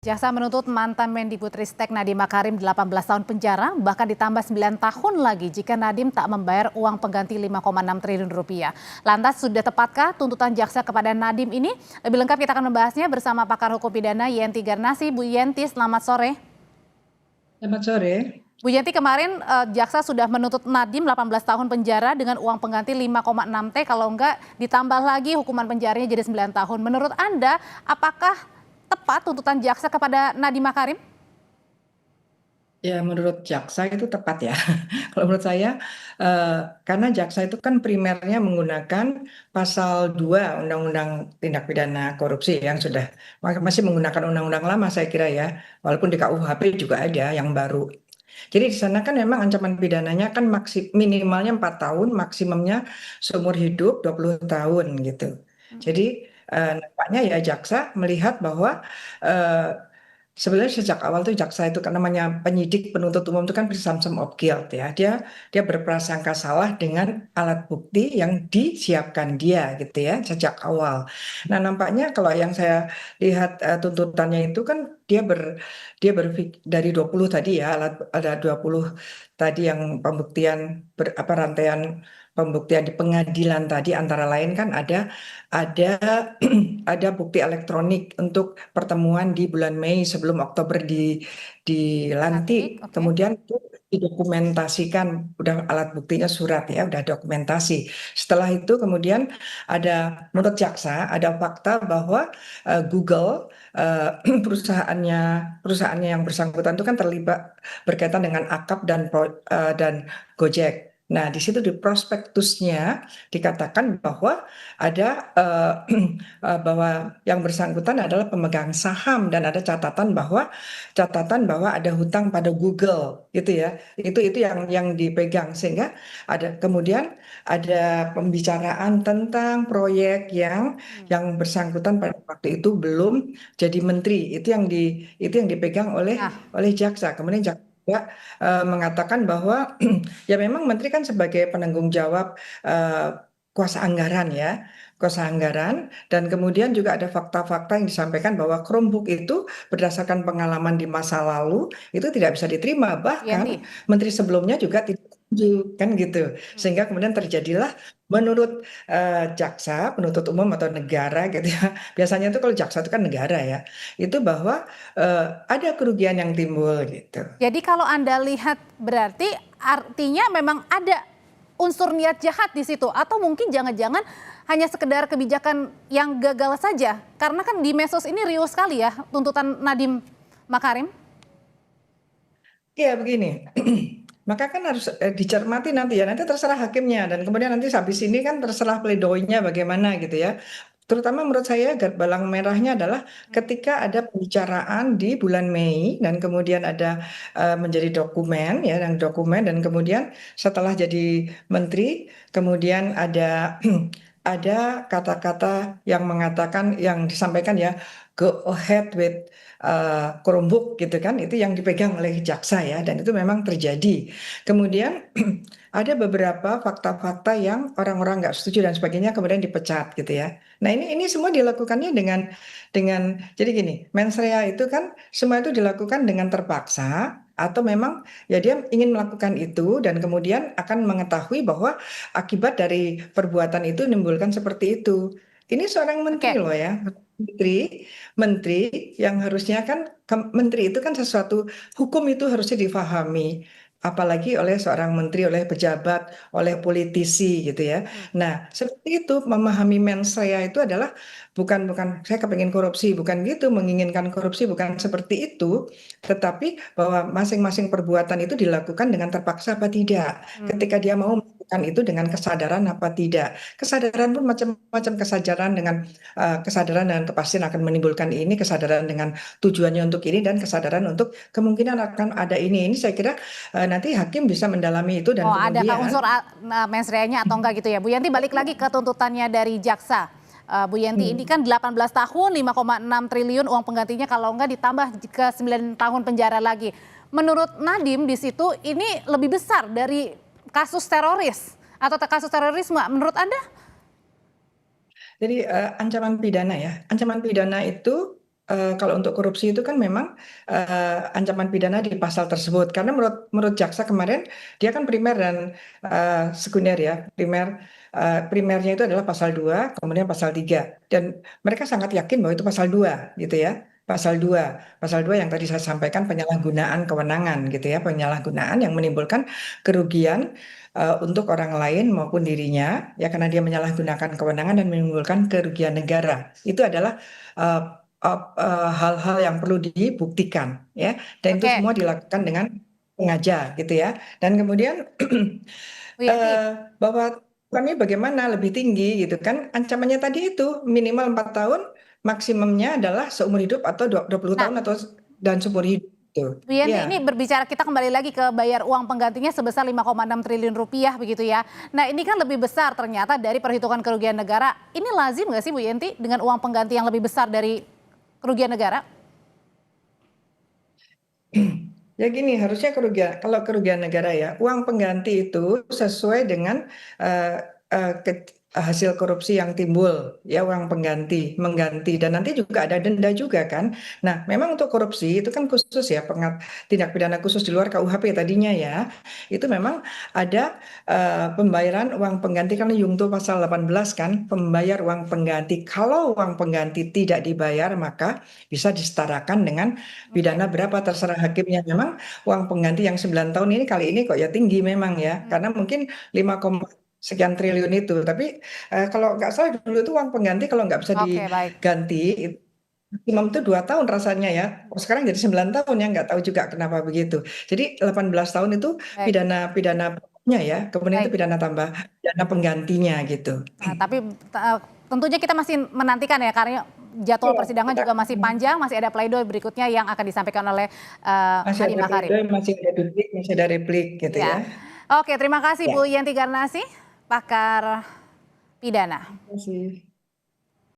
Jaksa menuntut mantan Mendikbudristek Nadiem Makarim 18 tahun penjara, bahkan ditambah 9 tahun lagi jika Nadiem tak membayar uang pengganti 5,6 triliun rupiah. Lantas sudah tepatkah tuntutan jaksa kepada Nadiem ini? Lebih lengkap kita akan membahasnya bersama pakar hukum pidana Yenti Garnasi. Bu Yenti, selamat sore. Selamat sore. Bu Yenti, kemarin jaksa sudah menuntut Nadiem 18 tahun penjara dengan uang pengganti 5,6 T, kalau enggak ditambah lagi hukuman penjaranya jadi 9 tahun. Menurut Anda, apakah tepat tuntutan jaksa kepada Nadiem Makarim? Ya, menurut jaksa itu tepat ya. Kalau menurut saya, karena jaksa itu kan primernya menggunakan pasal 2 Undang-Undang Tindak Pidana Korupsi yang sudah masih menggunakan undang-undang lama saya kira ya. Walaupun di KUHP juga ada yang baru. Jadi di sana kan memang ancaman pidananya kan minimalnya 4 tahun, maksimumnya seumur hidup 20 tahun gitu. Jadi nampaknya ya jaksa melihat bahwa sebenarnya sejak awal tuh jaksa itu kan namanya penyidik penuntut umum itu kan presumption of guilt ya. Dia berprasangka salah dengan alat bukti yang disiapkan dia gitu ya sejak awal. Nah, nampaknya kalau yang saya lihat tuntutannya itu kan dia berpikir dari 20 tadi ya, ada 20 tadi yang pembuktian rantaian pembuktian di pengadilan tadi antara lain kan ada ada bukti elektronik untuk pertemuan di bulan Mei sebelum Oktober dilantik. Oke. Kemudian itu didokumentasikan, udah alat buktinya surat ya, udah dokumentasi. Setelah itu kemudian menurut jaksa ada fakta bahwa Google perusahaannya yang bersangkutan itu kan terlibat berkaitan dengan Akap dan Gojek. Nah, di situ di prospektusnya dikatakan bahwa ada bahwa yang bersangkutan adalah pemegang saham dan ada catatan bahwa ada hutang pada Google gitu ya. Itu yang dipegang sehingga kemudian ada pembicaraan tentang proyek yang bersangkutan pada waktu itu belum jadi menteri. Itu yang dipegang oleh jaksa. Kemudian jaksa juga mengatakan bahwa ya memang menteri kan sebagai penanggung jawab kuasa anggaran ya, kuasa anggaran, dan kemudian juga ada fakta-fakta yang disampaikan bahwa Chromebook itu berdasarkan pengalaman di masa lalu itu tidak bisa diterima, bahkan menteri sebelumnya juga tidak setuju kan gitu, sehingga kemudian terjadilah menurut jaksa penuntut umum atau negara gitu ya, biasanya itu kalau jaksa itu kan negara ya, itu bahwa ada kerugian yang timbul gitu. Jadi kalau Anda lihat berarti artinya memang ada unsur niat jahat di situ, atau mungkin jangan-jangan hanya sekedar kebijakan yang gagal saja, karena kan di medsos ini riuh sekali ya tuntutan Nadiem Makarim. Iya begini, maka kan harus dicermati nanti ya, nanti terserah hakimnya dan kemudian nanti habis ini kan terserah pledoinya bagaimana gitu ya. Terutama menurut saya balang merahnya adalah ketika ada pembicaraan di bulan Mei dan kemudian ada menjadi dokumen ya, dan kemudian setelah jadi menteri kemudian ada ada kata-kata yang mengatakan yang disampaikan ya, go ahead with Chromebook gitu kan, itu yang dipegang oleh jaksa ya, dan itu memang terjadi. Kemudian ada beberapa fakta-fakta yang orang-orang nggak setuju dan sebagainya kemudian dipecat gitu ya. Nah, ini semua dilakukannya dengan jadi gini, mens rea itu kan semua itu dilakukan dengan terpaksa atau memang ya dia ingin melakukan itu dan kemudian akan mengetahui bahwa akibat dari perbuatan itu menimbulkan seperti itu. Ini seorang menteri loh ya, menteri yang harusnya kan menteri itu kan sesuatu hukum itu harusnya difahami apalagi oleh seorang menteri, oleh pejabat, oleh politisi gitu ya. Nah, seperti itu memahami mens rea itu adalah bukan saya kepengen korupsi, bukan gitu, menginginkan korupsi bukan seperti itu, tetapi bahwa masing-masing perbuatan itu dilakukan dengan terpaksa apa tidak. Ketika dia mau melakukan itu dengan kesadaran apa tidak. Kesadaran pun macam-macam, kesadaran dan kepastian akan menimbulkan ini, kesadaran dengan tujuannya untuk ini dan kesadaran untuk kemungkinan akan ada ini. Ini saya kira nanti hakim bisa mendalami itu dan kemudian adakah unsur mens rea-nya atau enggak gitu ya. Bu Yenti, balik lagi ke tuntutannya dari jaksa. Bu Yenti, ini kan 18 tahun 5,6 triliun uang penggantinya, kalau enggak ditambah ke 9 tahun penjara lagi. Menurut Nadiem di situ ini lebih besar dari kasus teroris atau kasus terorisme menurut Anda? Jadi ancaman pidana ya, ancaman pidana itu kalau untuk korupsi itu kan memang ancaman pidana di pasal tersebut. Karena menurut jaksa kemarin dia kan primer dan sekunder ya. Primernya itu adalah pasal 2, kemudian pasal 3. Dan mereka sangat yakin bahwa itu pasal 2 gitu ya. Pasal 2 yang tadi saya sampaikan, penyalahgunaan kewenangan gitu ya, penyalahgunaan yang menimbulkan kerugian untuk orang lain maupun dirinya ya, karena dia menyalahgunakan kewenangan dan menimbulkan kerugian negara. Itu adalah eh, hal-hal yang perlu dibuktikan ya, dan itu Oke, semua dilakukan dengan sengaja gitu ya. Dan kemudian Bu Yanti. eh, bahwa kami bagaimana lebih tinggi gitu kan, ancamannya tadi itu minimal 4 tahun, maksimumnya adalah seumur hidup atau 20 Nah, tahun atau dan seumur hidup gitu. Bu Yanti, ini Ya. berbicara kita kembali lagi ke bayar uang penggantinya sebesar 5,6 triliun rupiah begitu ya. Nah ini kan lebih besar ternyata dari perhitungan kerugian negara. Ini lazim nggak sih Bu Yanti dengan uang pengganti yang lebih besar dari kerugian negara? Ya gini, harusnya kalau kerugian negara ya, uang pengganti itu sesuai dengan eh, hasil korupsi yang timbul, ya uang mengganti, dan nanti juga ada denda juga kan. Nah, memang untuk korupsi itu kan khusus ya, tindak pidana khusus di luar KUHP tadinya ya, itu memang ada pembayaran uang pengganti karena Yungto pasal 18 kan, pembayar uang pengganti. Kalau uang pengganti tidak dibayar, maka bisa disetarakan dengan Oke. pidana berapa terserah hakimnya. Memang uang pengganti yang 9 tahun ini kali ini kok ya tinggi memang ya, karena mungkin 5, sekian triliun itu. Tapi kalau nggak salah dulu itu uang pengganti kalau nggak bisa Oke, baik. diganti, maksimum itu 2 tahun rasanya ya. Oh, sekarang jadi 9 tahun ya, nggak tahu juga kenapa begitu. Jadi 18 tahun itu Baik, pidana pokoknya ya, kemudian itu baik. pidana tambah, pidana penggantinya gitu. Nah, tapi tentunya kita masih menantikan ya karena jadwal Iya, persidangan kita juga masih panjang, masih ada pledoi berikutnya yang akan disampaikan oleh masih Hadi ada Makarim. pledoi, masih ada duplik, masih ada replik gitu ya. Ya. Oke, terima kasih Bu Ya, Yanti Garnasi, pakar pidana. terima kasih.